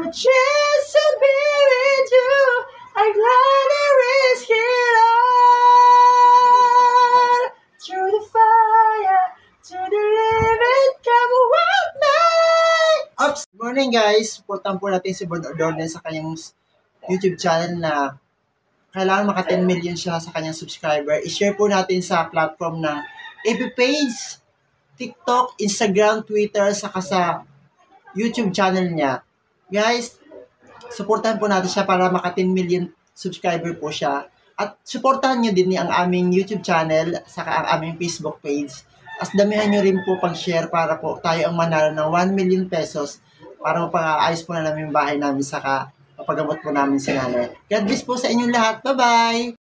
Chance to be with you, I gladly risk it all. Through the fire, to the limit, come with me. Oops! Good morning guys, supportan po natin si Bord Ordonez sa kanyang YouTube channel na kailangan maka 10 million siya sa kanyang subscriber. I-share po natin sa platform ng FB page, TikTok, Instagram, Twitter, saka sa YouTube channel niya. Guys, supportahan po natin siya para maka 10 million subscriber po siya. At supportahan nyo din ang aming YouTube channel, saka ang aming Facebook page. As damihan nyo rin po pag-share para po tayo ang manalo ng 1 million pesos para mapag-aayos po na namin yung bahay namin, saka mapagamot po namin si nanay. God bless po sa inyong lahat. Bye-bye!